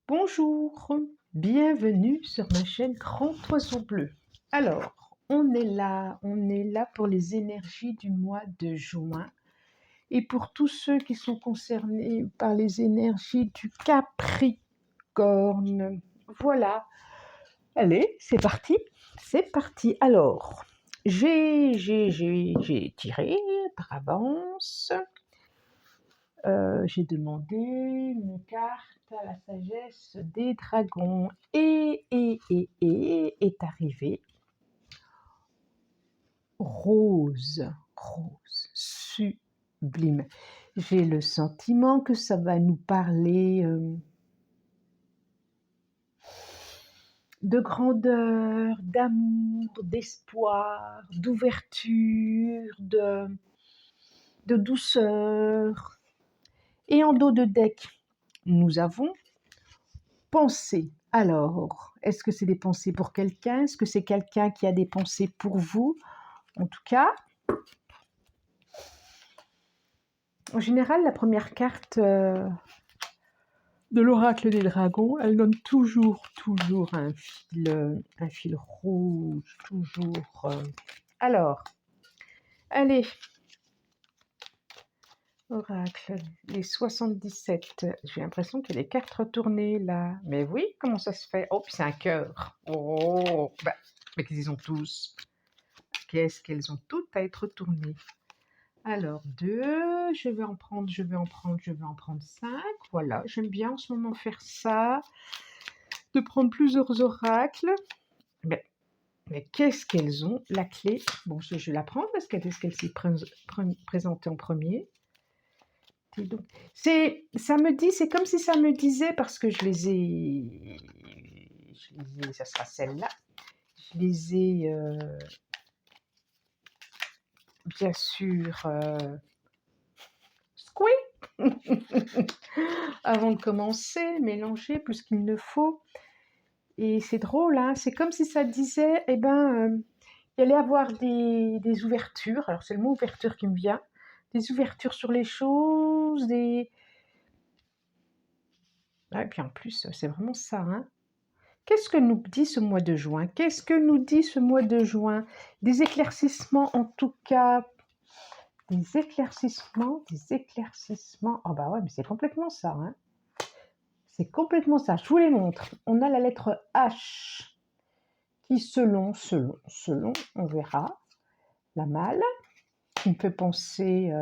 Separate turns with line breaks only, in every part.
Bonjour, bienvenue sur ma chaîne Grand Oiseau Bleu. Alors, on est là pour les énergies du mois de juin et pour tous ceux qui sont concernés par les énergies du Capricorne. Voilà, allez, c'est parti. Alors, j'ai tiré par avance. J'ai demandé une carte à la sagesse des dragons et est arrivé rose, rose, sublime. J'ai le sentiment que ça va nous parler de grandeur, d'amour, d'espoir, d'ouverture, de douceur. Et en dos de deck, nous avons pensées. Alors, est-ce que c'est des pensées pour quelqu'un? Est-ce que c'est quelqu'un qui a des pensées pour vous? En tout cas, en général, la première carte de l'oracle des dragons, elle donne toujours un fil rouge, toujours. Alors, allez, oracle, les 77. J'ai l'impression qu'il y a des cartes retournées là. Mais oui, comment ça se fait? Oh, puis c'est un cœur. Oh, bah, mais qu'ils ont tous. Qu'est-ce qu'elles ont toutes à être retournées? Alors, 2, je vais en prendre 5. Voilà, j'aime bien en ce moment faire ça, de prendre plusieurs oracles. Mais qu'est-ce qu'elles ont? La clé, bon, je vais la prendre parce qu'elle s'est présentée en premier. Ça me dit, c'est comme si ça me disait, parce que je les ai, ça sera celle-là, je les ai, bien sûr, squeeze avant de commencer, mélanger plus qu'il ne faut. Et c'est drôle, hein, c'est comme si ça disait, eh ben, il allait avoir des ouvertures, alors c'est le mot ouverture qui me vient, des ouvertures sur les choses, des... Ah, et puis en plus, c'est vraiment ça, hein. Qu'est-ce que nous dit ce mois de juin? Qu'est-ce que nous dit ce mois de juin? Des éclaircissements en tout cas. Des éclaircissements. Oh bah ouais, mais c'est complètement ça, hein. C'est complètement ça. Je vous les montre. On a la lettre H qui, selon, on verra. La malle, qui me fait penser,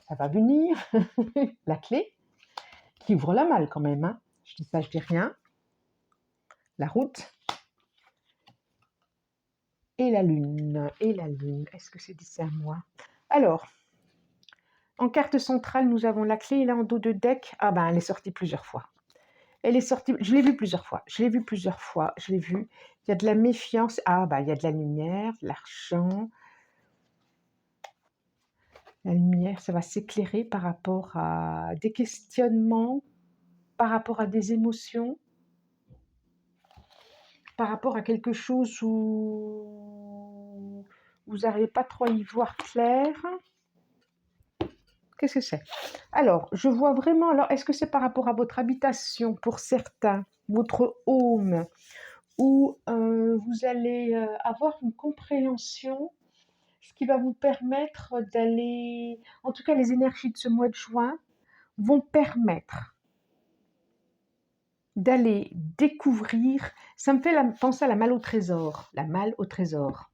ça va venir. La clé, qui ouvre la malle quand même, hein. Je dis ça, je dis rien. La route. Et la lune. Est-ce que c'est d'ici à moi? Alors, en carte centrale, nous avons la clé. Et là, en dos de deck, ah ben, elle est sortie plusieurs fois. Elle est sortie, je l'ai vue plusieurs fois. Je l'ai vue. Il y a de la méfiance. Ah ben, il y a de la lumière, de l'argent. La lumière, ça va s'éclairer par rapport à des questionnements, par rapport à des émotions, par rapport à quelque chose où vous n'arrivez pas trop à y voir clair. Qu'est-ce que c'est? Alors, je vois vraiment... Alors, est-ce que c'est par rapport à votre habitation pour certains, votre home, où vous allez avoir une compréhension, ce qui va vous permettre d'aller... En tout cas, les énergies de ce mois de juin vont permettre d'aller découvrir... Ça me fait penser à la malle au trésor. La malle au trésor.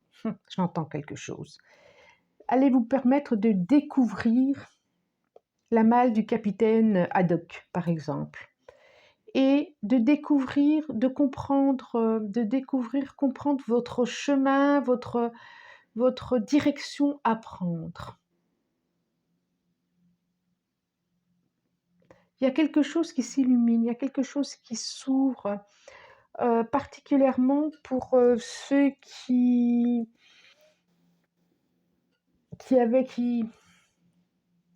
J'entends quelque chose. Allez vous permettre de découvrir la malle du capitaine Haddock, par exemple, et de découvrir, de comprendre, comprendre votre chemin, votre direction à prendre. Il y a quelque chose qui s'illumine, il y a quelque chose qui s'ouvre, particulièrement pour ceux qui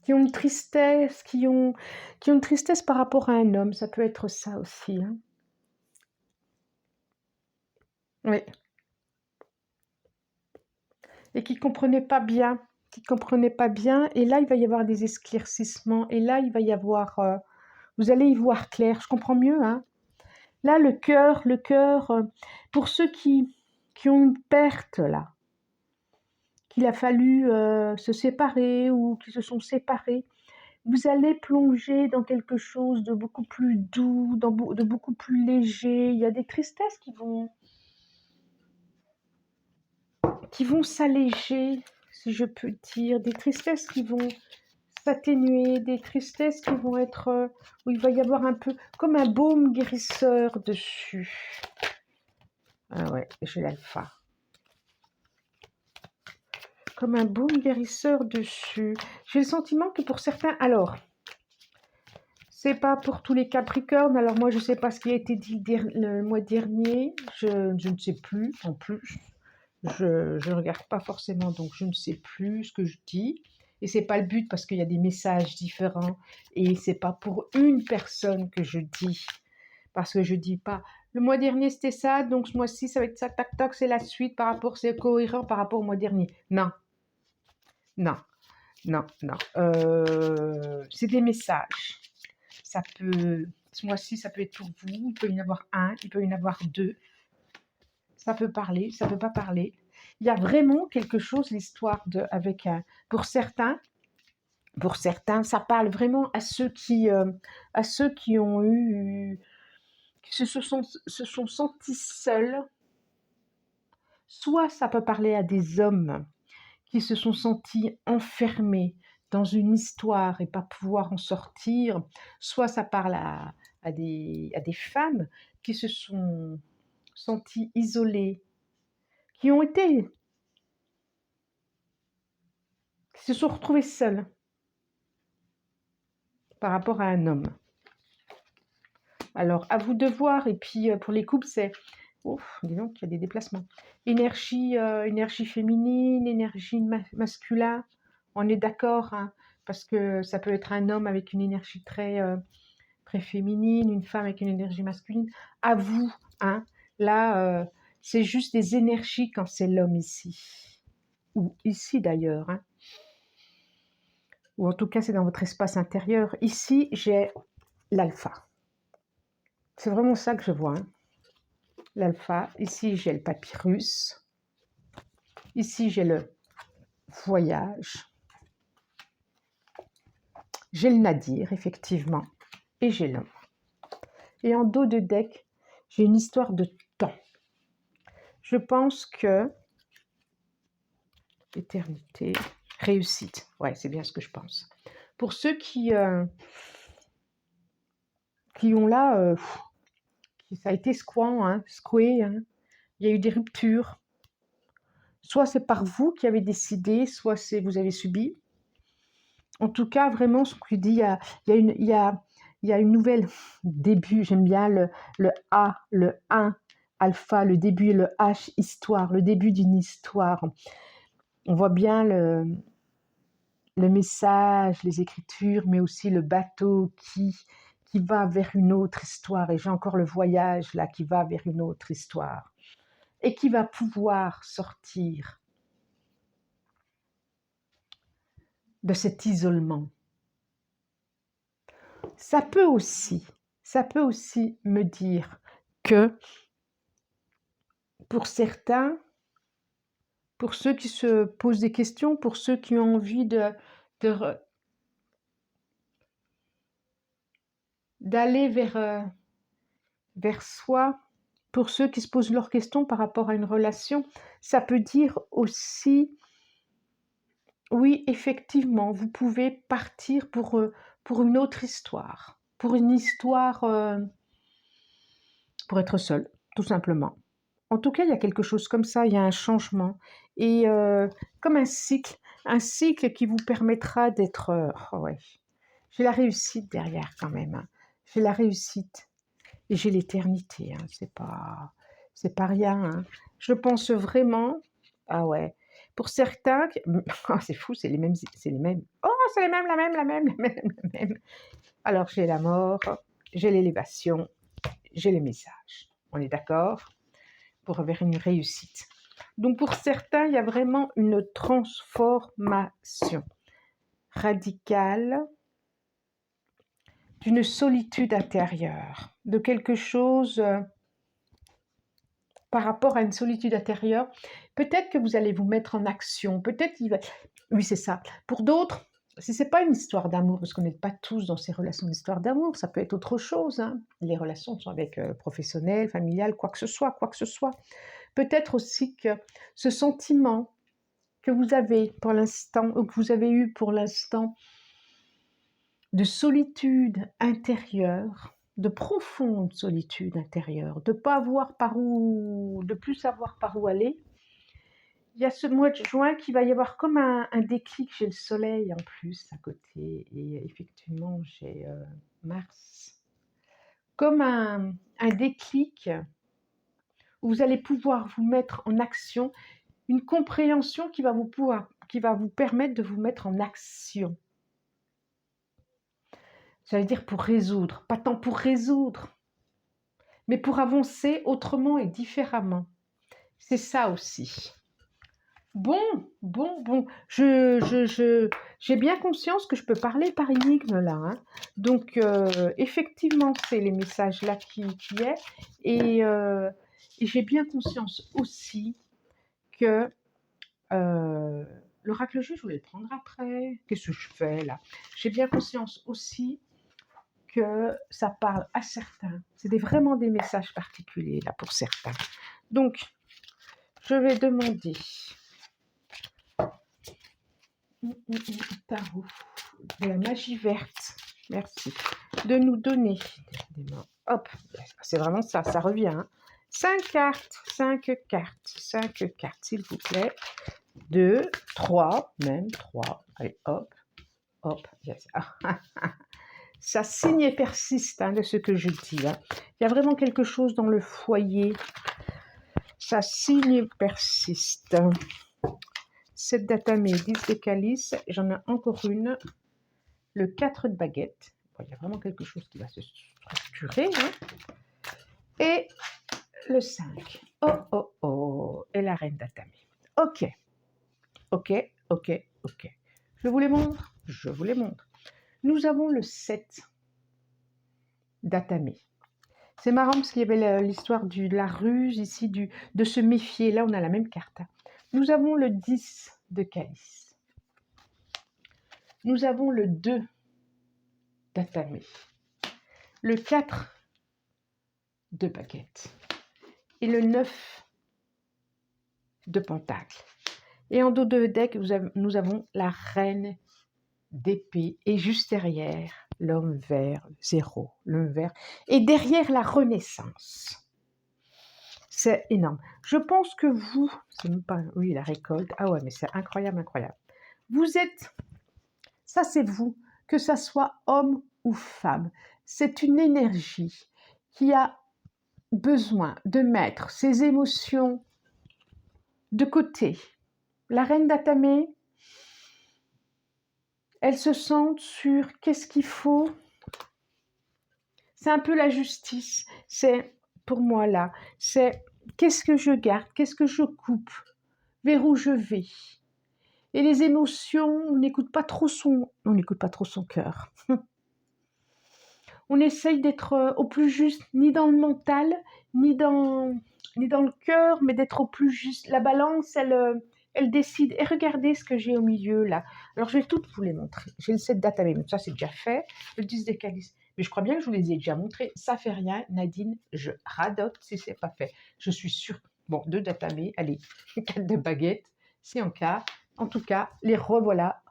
ont une tristesse, qui ont une tristesse par rapport à un homme. Ça peut être ça aussi, hein. Oui. Et qui ne comprenaient pas bien. Et là, il va y avoir des éclaircissements. Et là, il va y avoir Vous allez y voir clair, je comprends mieux, hein. Là, le cœur, pour ceux qui ont une perte, là, qu'il a fallu se séparer ou qui se sont séparés, vous allez plonger dans quelque chose de beaucoup plus doux, de beaucoup plus léger. Il y a des tristesses qui vont s'alléger, si je peux dire, des tristesses qui vont s'atténuer, des tristesses qui vont être, où il va y avoir un peu comme un baume guérisseur dessus. Ah ouais, j'ai l'alpha. Comme un baume guérisseur dessus. J'ai le sentiment que pour certains, alors, c'est pas pour tous les Capricornes, alors moi je sais pas ce qui a été dit le mois dernier, je ne sais plus, en plus, je regarde pas forcément, donc je ne sais plus ce que je dis, et c'est pas le but parce qu'il y a des messages différents, et c'est pas pour une personne que je dis, parce que je dis pas, le mois dernier c'était ça, donc ce mois-ci ça va être ça, tac tac, c'est la suite par rapport, c'est cohérent par rapport au mois dernier, non, non, non, non, c'est des messages. Ça peut, ce mois-ci, ça peut être pour vous, il peut y en avoir un, il peut y en avoir deux. Ça peut parler, ça peut pas parler. Il y a vraiment quelque chose, l'histoire de, avec un, pour certains, ça parle vraiment à ceux qui ont eu, qui se sont sentis seuls. Soit ça peut parler à des hommes qui se sont sentis enfermés dans une histoire et pas pouvoir en sortir, soit ça parle à des femmes qui se sont senties isolées, qui se sont retrouvées seules par rapport à un homme. Alors, à vous de voir, et puis pour les couples, c'est... Ouf, dis donc, il y a des déplacements. Énergie féminine, énergie masculin, on est d'accord, hein, parce que ça peut être un homme avec une énergie très féminine, une femme avec une énergie masculine. À vous, hein, là, c'est juste des énergies quand c'est l'homme ici, ou ici d'ailleurs, hein. Ou en tout cas, c'est dans votre espace intérieur. Ici, j'ai l'alpha. C'est vraiment ça que je vois, hein. L'alpha. Ici, j'ai le papyrus. Ici, j'ai le voyage. J'ai le nadir, effectivement. Et j'ai l'homme. Et en dos de deck, j'ai une histoire de temps. Je pense que... Éternité, réussite. Ouais, c'est bien ce que je pense. Pour ceux qui ont là... ça a été secoué, hein. Il y a eu des ruptures. Soit c'est par vous qui avez décidé, soit c'est vous avez subi. En tout cas, vraiment, ce que dit, il y a une nouvelle début. J'aime bien le A, le 1, alpha, le début, le H, histoire, le début d'une histoire. On voit bien le message, les écritures, mais aussi le bateau qui va vers une autre histoire. Et j'ai encore le voyage là qui va vers une autre histoire. Et qui va pouvoir sortir de cet isolement. Ça peut aussi me dire que pour certains, pour ceux qui se posent des questions, pour ceux qui ont envie d'aller vers soi, pour ceux qui se posent leurs questions par rapport à une relation, ça peut dire aussi, oui, effectivement, vous pouvez partir pour une autre histoire, pour une histoire, pour être seul, tout simplement. En tout cas, il y a quelque chose comme ça, il y a un changement. Et comme un cycle qui vous permettra d'être... oh ouais, j'ai la réussite derrière quand même, hein. J'ai la réussite et j'ai l'éternité, hein. C'est pas rien, hein. Je pense vraiment... Ah ouais. Pour certains... Oh, c'est fou, c'est les mêmes... Oh, c'est les mêmes, la même. Alors, j'ai la mort, j'ai l'élévation, j'ai les messages. On est d'accord? Pour vers une réussite. Donc pour certains, il y a vraiment une transformation radicale d'une solitude intérieure, de quelque chose par rapport à une solitude intérieure. Peut-être que vous allez vous mettre en action, peut-être il va... Oui, c'est ça. Pour d'autres, si ce n'est pas une histoire d'amour, parce qu'on n'est pas tous dans ces relations d'histoire d'amour, ça peut être autre chose. Hein. Les relations sont avec professionnels, familiales, quoi que ce soit, quoi que ce soit. Peut-être aussi que ce sentiment que vous avez pour l'instant, ou que vous avez eu pour l'instant, de solitude intérieure, de profonde solitude intérieure, de pas avoir par où, de plus savoir par où aller. Il y a ce mois de juin qui va y avoir comme un déclic. J'ai le soleil en plus à côté et effectivement j'ai Mars. Comme un déclic où vous allez pouvoir vous mettre en action, une compréhension qui va vous permettre de vous mettre en action. Ça veut dire pour résoudre, pas tant pour résoudre, mais pour avancer autrement et différemment. C'est ça aussi. Bon, j'ai bien conscience que je peux parler par énigme là. Hein. Donc, effectivement, c'est les messages là qui est. Et j'ai bien conscience aussi que l'oracle juge, je voulais le prendre après. Qu'est-ce que je fais là? J'ai bien conscience aussi que ça parle à certains. C'est vraiment des messages particuliers là pour certains. Donc, je vais demander tarot de la magie verte, merci, de nous donner des mains. Hop, c'est vraiment ça, ça revient. Hein. 5 cartes, 5 cartes, 5 cartes, s'il vous plaît. 2, 3, même 3. Allez, hop, hop, yes. Ça signe et persiste hein, de ce que je dis. Hein. Il y a vraiment quelque chose dans le foyer. Ça signe et persiste. 7 datamés, 10 de calice. J'en ai encore une. Le 4 de baguette. Bon, il y a vraiment quelque chose qui va se structurer. Hein. Et le 5. Oh, oh, oh. Et la reine datamé. Ok. Ok, ok, ok. Je vous les montre. Je vous les montre. Nous avons le 7 datamé. C'est marrant parce qu'il y avait l'histoire de la ruse ici, de se méfier. Là, on a la même carte. Nous avons le 10 de calice. Nous avons le 2 d'atamé. Le 4 de baguette. Et le 9 de pentacle. Et en dos de deck, nous avons la reine d'épée. Et juste derrière, l'homme vert 0. L'homme vert. Et derrière, la renaissance. C'est énorme. Je pense que vous, c'est même pas, oui, la récolte. Ah ouais, mais c'est incroyable, incroyable. Vous êtes, ça c'est vous, que ça soit homme ou femme. C'est une énergie qui a besoin de mettre ses émotions de côté. La reine d'Atamé, elle se centre sur qu'est-ce qu'il faut. C'est un peu la justice. C'est, pour moi là, c'est qu'est-ce que je garde, qu'est-ce que je coupe, vers où je vais. Et les émotions, on n'écoute pas trop son cœur. On essaye d'être au plus juste, ni dans le mental, ni dans le cœur, mais d'être au plus juste. La balance, elle décide. Et regardez ce que j'ai au milieu là. Alors je vais toutes vous les montrer. J'ai le 7 datamé, mais ça c'est déjà fait. Le 10 des calices. Mais je crois bien que je vous les ai déjà montrés. Ça fait rien, Nadine, je radote si c'est pas fait. Je suis sûre. Bon, 2 datamé, allez, 4 de baguette, c'est en cas. En tout cas, les revoilà.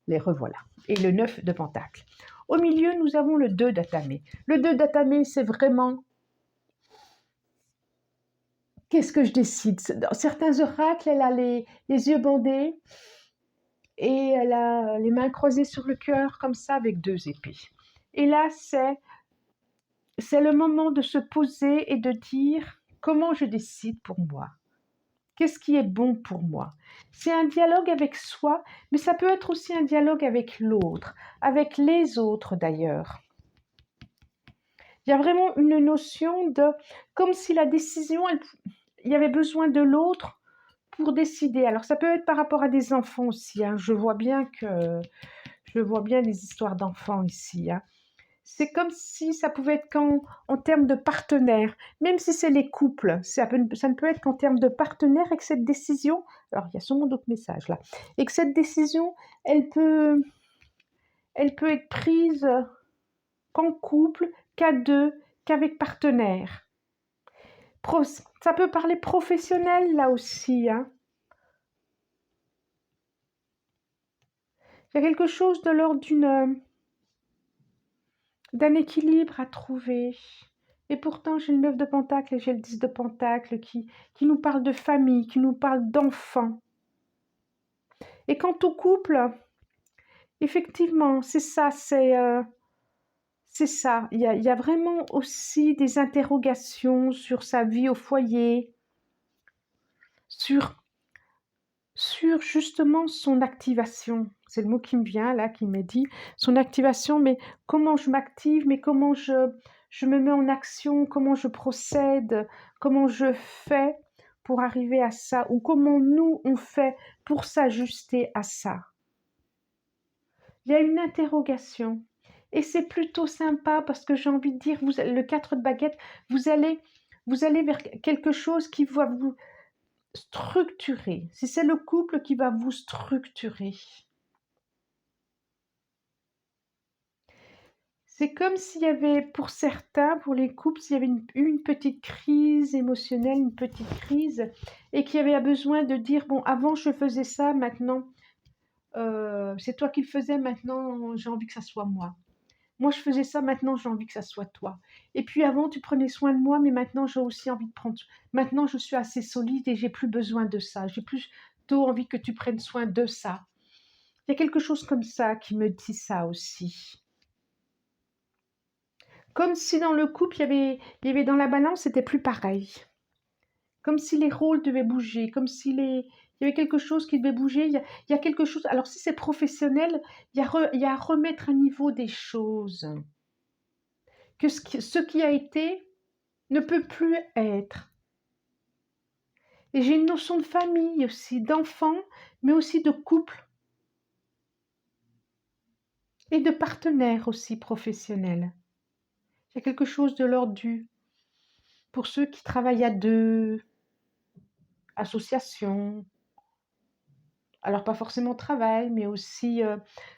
Et le 9 de pentacle. Au milieu, nous avons le 2 d'atamé. Le 2 d'atamé, c'est vraiment... Qu'est-ce que je décide? Dans certains oracles, elle a les yeux bandés et elle a les mains croisées sur le cœur, comme ça, avec 2 épées. Et là, c'est le moment de se poser et de dire comment je décide pour moi. Qu'est-ce qui est bon pour moi? C'est un dialogue avec soi, mais ça peut être aussi un dialogue avec l'autre, avec les autres d'ailleurs. Il y a vraiment une notion de... comme si la décision, il y avait besoin de l'autre pour décider. Alors ça peut être par rapport à des enfants aussi. Hein. Je vois bien des histoires d'enfants ici. Hein. C'est comme si ça pouvait être en termes de partenaire, même si c'est les couples, ça ne peut être qu'en termes de partenaire et que cette décision, alors il y a sûrement d'autres messages là, et que cette décision, elle peut être prise qu'en couple, qu'à deux, qu'avec partenaire. Ça peut parler professionnel là aussi, hein. Il y a quelque chose de l'ordre d'un équilibre à trouver. Et pourtant, j'ai le 9 de Pentacle et j'ai le 10 de Pentacle qui nous parle de famille, qui nous parle d'enfants. Et quant au couple, effectivement, c'est ça, c'est ça. Il y a vraiment aussi des interrogations sur sa vie au foyer, sur justement son activation. C'est le mot qui me vient là, qui me dit son activation, mais comment je m'active, mais comment je me mets en action, comment je procède, comment je fais pour arriver à ça, ou comment nous on fait pour s'ajuster à ça. Il y a une interrogation. Et c'est plutôt sympa parce que j'ai envie de dire, le 4 de baguette, vous allez vers quelque chose qui va vous structurer. Si c'est le couple qui va vous structurer. C'est comme s'il y avait, pour certains, pour les couples, s'il y avait une petite crise émotionnelle, une petite crise, et qu'il y avait besoin de dire, bon, avant je faisais ça, maintenant, c'est toi qui le faisais, maintenant j'ai envie que ça soit moi. Moi, je faisais ça, maintenant j'ai envie que ça soit toi. Et puis avant, tu prenais soin de moi, mais maintenant j'ai aussi envie de prendre. Maintenant, je suis assez solide et j'ai plus besoin de ça. J'ai plutôt envie que tu prennes soin de ça. Il y a quelque chose comme ça qui me dit ça aussi. Comme si dans le couple, il y avait dans la balance, c'était plus pareil. Comme si les rôles devaient bouger, comme si il y avait quelque chose qui devait bouger. Il y a quelque chose. Alors, si c'est professionnel, il y a à remettre à niveau des choses. Que ce qui a été ne peut plus être. Et j'ai une notion de famille aussi, d'enfant, mais aussi de couple. Et de partenaire aussi professionnel. Il y a quelque chose de l'ordre pour ceux qui travaillent à deux, associations, alors pas forcément travail, mais aussi,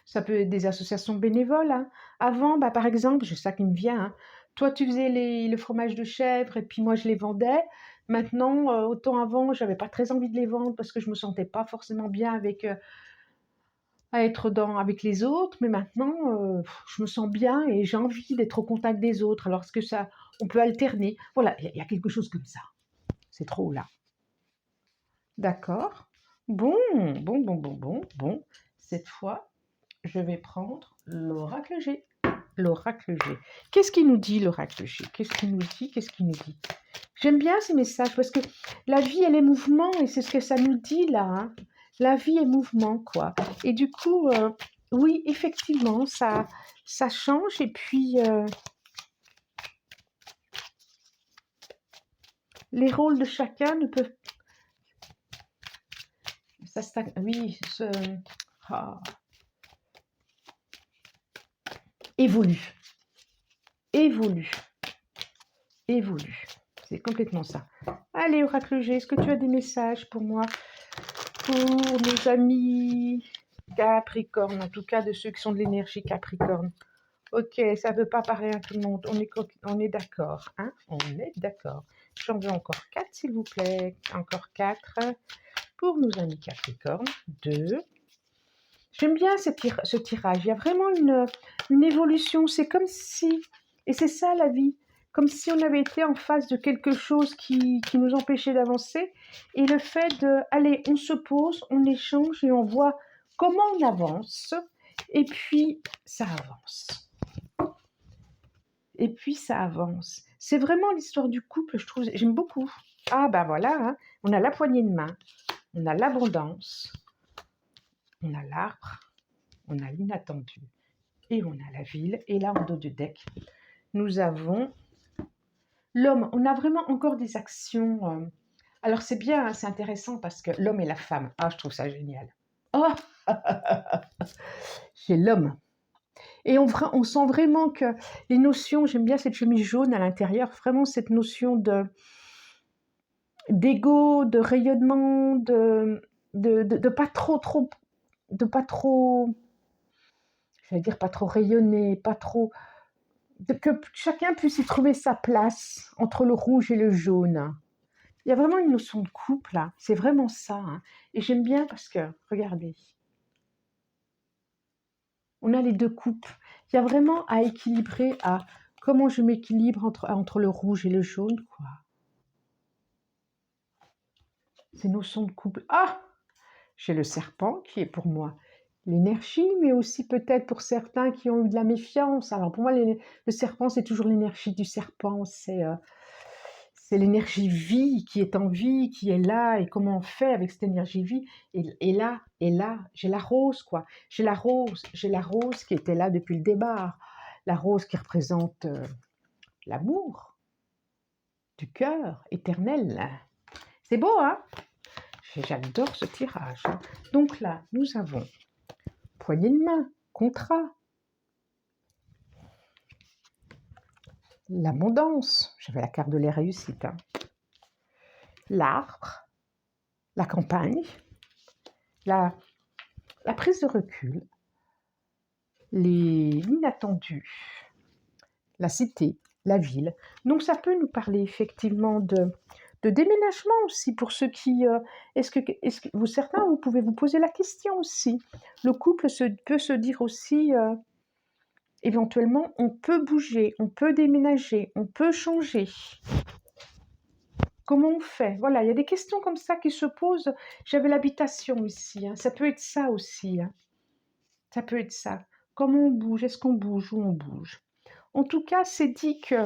ça peut être des associations bénévoles, hein. Avant, bah, par exemple, c'est ça qui me vient, hein, toi tu faisais le fromage de chèvre et puis moi je les vendais. Maintenant, autant avant, j'avais pas très envie de les vendre parce que je me sentais pas forcément bien à être avec les autres, mais maintenant, je me sens bien et j'ai envie d'être au contact des autres. Alors est-ce que ça on peut alterner? Voilà, il y a quelque chose comme ça. C'est trop là. D'accord. Bon, bon. Cette fois, je vais prendre l'oracle G. L'oracle G. Qu'est-ce qu'il nous dit, l'oracle G? Qu'est-ce qu'il nous dit? Qu'est-ce qu'il nous dit? J'aime bien ces messages parce que la vie, elle est mouvement et c'est ce que ça nous dit là, hein. La vie est mouvement, quoi. Et du coup, oui, effectivement, ça change et puis les rôles de chacun ne peuvent... Ça stagne. Oui, ah. Évolue. Évolue. Évolue. C'est complètement ça. Allez, Oracle G, est-ce que tu as des messages pour moi? Pour nos amis Capricorne, en tout cas de ceux qui sont de l'énergie Capricorne. Ok, ça ne veut pas parler à tout le monde. On est d'accord, hein? On est d'accord. J'en veux encore 4, s'il vous plaît. Encore 4 pour nos amis Capricorne. 2. J'aime bien ce tirage. Il y a vraiment une évolution. C'est comme si, et c'est ça la vie, comme si on avait été en face de quelque chose qui nous empêchait d'avancer. Et le fait de, allez, on se pose, on échange et on voit comment on avance. Et puis, ça avance. Et puis, ça avance. C'est vraiment l'histoire du couple, je trouve. J'aime beaucoup. Ah, ben voilà, hein, on a la poignée de main, on a l'abondance, on a l'arbre, on a l'inattendu et on a la ville. Et là, en dos de deck, nous avons l'homme. On a vraiment encore des actions. Alors, c'est bien, hein, c'est intéressant parce que l'homme et la femme. Ah, je trouve ça génial. Oh j'ai l'homme. Et on sent vraiment que les notions, j'aime bien cette chemise jaune à l'intérieur, vraiment cette notion d'ego, de rayonnement, de pas trop, de pas trop, j'allais dire pas trop rayonner, pas trop, que chacun puisse y trouver sa place entre le rouge et le jaune. Il y a vraiment une notion de couple là, c'est vraiment ça. Hein. Et j'aime bien parce que, regardez, on a les deux coupes. Il y a vraiment à équilibrer à comment je m'équilibre entre le rouge et le jaune, quoi. Ces notions de couple. Ah! J'ai le serpent qui est pour moi l'énergie, mais aussi peut-être pour certains qui ont eu de la méfiance. Alors pour moi, le serpent, c'est toujours l'énergie du serpent. C'est l'énergie vie qui est en vie, qui est là, et comment on fait avec cette énergie vie. Et là, j'ai la rose, quoi. J'ai la rose qui était là depuis le départ. La rose qui représente l'amour du cœur éternel. C'est beau, hein? J'adore ce tirage. Hein. Donc là, nous avons poignée de main, contrat, l'abondance, j'avais la carte de les réussites, hein. L'arbre, la campagne, la prise de recul, l'inattendu, la cité, la ville. Donc ça peut nous parler effectivement de déménagement aussi pour ceux qui... est-ce que vous, certains, vous pouvez vous poser la question aussi. Le couple peut se dire aussi... éventuellement, on peut bouger, on peut déménager, on peut changer. Comment on fait? Voilà, il y a des questions comme ça qui se posent. J'avais l'habitation ici, hein. Ça peut être ça aussi. Hein. Ça peut être ça. Comment on bouge? Est-ce qu'on bouge ou on bouge? En tout cas, c'est dit que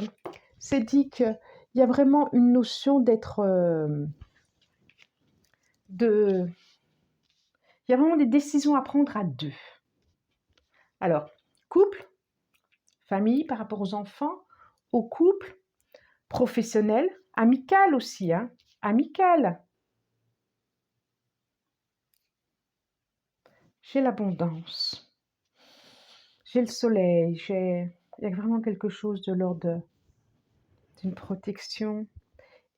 il y a vraiment une notion d'être... il y a vraiment des décisions à prendre à deux. Alors, couple, famille par rapport aux enfants, au couple, professionnel, amical aussi, hein, amical. J'ai l'abondance, j'ai le soleil, il y a vraiment quelque chose de l'ordre d'une protection.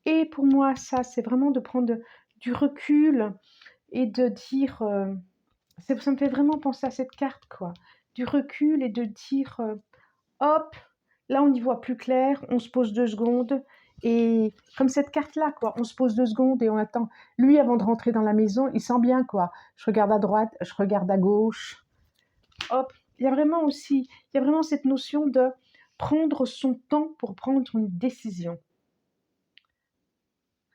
Et pour moi, ça, c'est vraiment de prendre du recul et de dire, ça me fait vraiment penser à cette carte, quoi, du recul et de dire, hop, là on y voit plus clair, on se pose 2 secondes, et comme cette carte-là, quoi, on se pose 2 secondes et on attend. Lui, avant de rentrer dans la maison, il sent bien, quoi. Je regarde à droite, je regarde à gauche. Hop, il y a vraiment cette notion de prendre son temps pour prendre une décision. De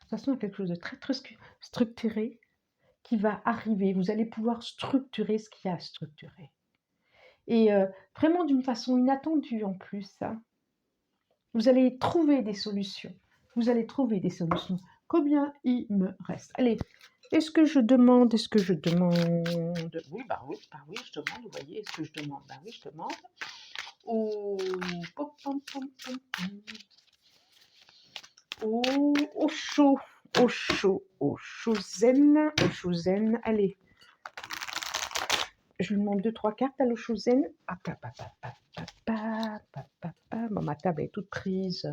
toute façon, il y a quelque chose de très, très structuré qui va arriver. Vous allez pouvoir structurer ce qu'il y a à structurer. Et vraiment d'une façon inattendue en plus, hein. Vous allez trouver des solutions. Vous allez trouver des solutions. Combien il me reste? Allez, est-ce que je demande? Oui, je demande, vous voyez, est-ce que je demande? Bah oui, je demande. Au, au chaud, au zen. Allez, je lui demande 2-3 cartes à l'eau zen. Bon, ma table est toute prise.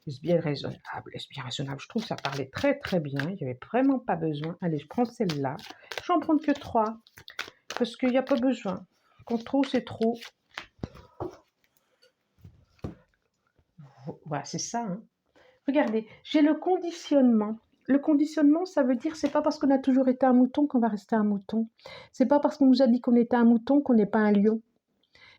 Est-ce bien raisonnable? Est-ce bien raisonnable? Je trouve que ça parlait très très bien. Il n'y avait vraiment pas besoin. Allez, je prends celle-là. Je vais en prendre que 3. Parce qu'il n'y a pas besoin. Quand trop, c'est trop. Voilà, c'est ça. Hein. Regardez, j'ai le conditionnement. Le conditionnement, ça veut dire c'est pas parce qu'on a toujours été un mouton qu'on va rester un mouton. C'est pas parce qu'on nous a dit qu'on était un mouton qu'on n'est pas un lion.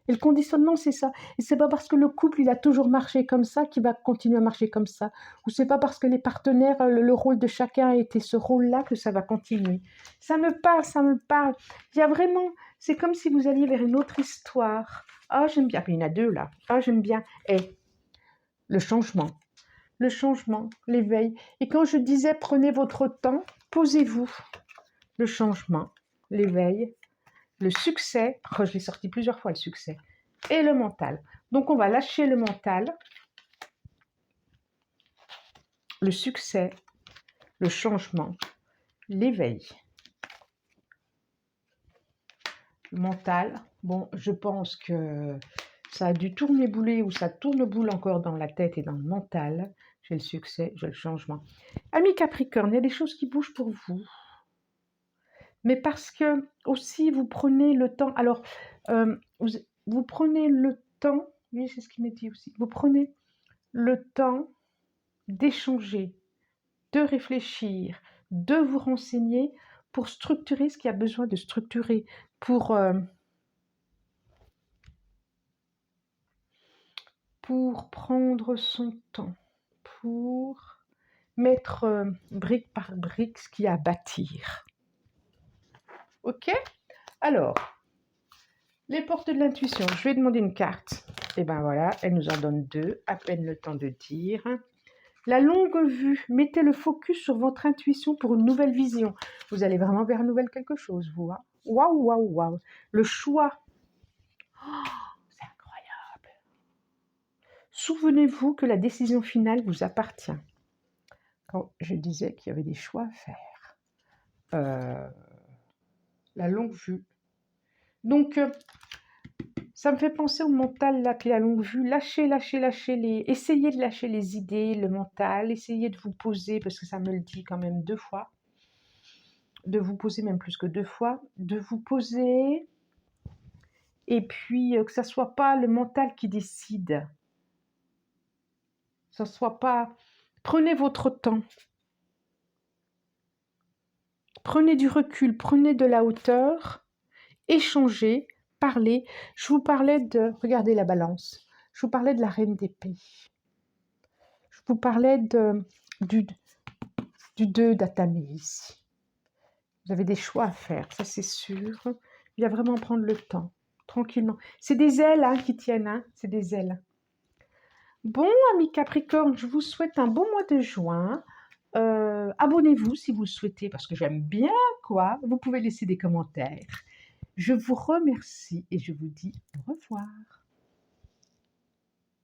Et le conditionnement, c'est ça. Et c'est pas parce que le couple, il a toujours marché comme ça qu'il va continuer à marcher comme ça. Ou c'est pas parce que les partenaires, le rôle de chacun a été ce rôle-là que ça va continuer. Ça me parle, ça me parle. Il y a vraiment, c'est comme si vous alliez vers une autre histoire. Ah, j'aime bien. Il y en a 2 là. Ah, j'aime bien. Et le changement, l'éveil. Et quand je disais prenez votre temps, posez-vous. Le changement, l'éveil, le succès, oh, je l'ai sorti plusieurs fois le succès, et le mental. Donc on va lâcher le mental, le succès, le changement, l'éveil. Le mental, Bon, je pense que ça a dû tourner bouler ou ça tourne boule encore dans la tête et dans le mental. J'ai le succès, j'ai le changement. Amis Capricorne, il y a des choses qui bougent pour vous. Mais parce que aussi vous prenez le temps. Alors, vous prenez le temps, oui, c'est ce qu'il m'a dit aussi. Vous prenez le temps d'échanger, de réfléchir, de vous renseigner pour structurer ce qui a besoin de structurer, pour prendre son temps, pour mettre brique par brique ce qu'il y a à bâtir. Ok? Alors, les portes de l'intuition, je vais demander une carte. Et ben voilà, elle nous en donne 2, à peine le temps de dire. La longue vue, mettez le focus sur votre intuition pour une nouvelle vision. Vous allez vraiment vers une nouvelle quelque chose, vous. Hein? Waouh, waouh, waouh. Le choix. Oh, c'est incroyable. Souvenez-vous que la décision finale vous appartient. Quand je disais qu'il y avait des choix à faire. La longue vue. Donc, ça me fait penser au mental, là, puis la longue vue. Essayez de lâcher les idées, le mental. Essayez de vous poser, parce que ça me le dit quand même 2 fois. De vous poser, même plus que 2 fois. De vous poser, et puis que ça soit pas le mental qui décide. Ça soit pas... Prenez votre temps. Prenez du recul, prenez de la hauteur. Échangez, parlez. Je vous parlais de... Regardez la balance. Je vous parlais de la reine d'épée. Je vous parlais du 2 d'Atamé ici. Vous avez des choix à faire, ça c'est sûr. Il y a vraiment prendre le temps, tranquillement. C'est des ailes hein, qui tiennent, hein, c'est des ailes. Bon, amis Capricorne, je vous souhaite un bon mois de juin. Abonnez-vous si vous le souhaitez, parce que j'aime bien, quoi. Vous pouvez laisser des commentaires. Je vous remercie et je vous dis au revoir.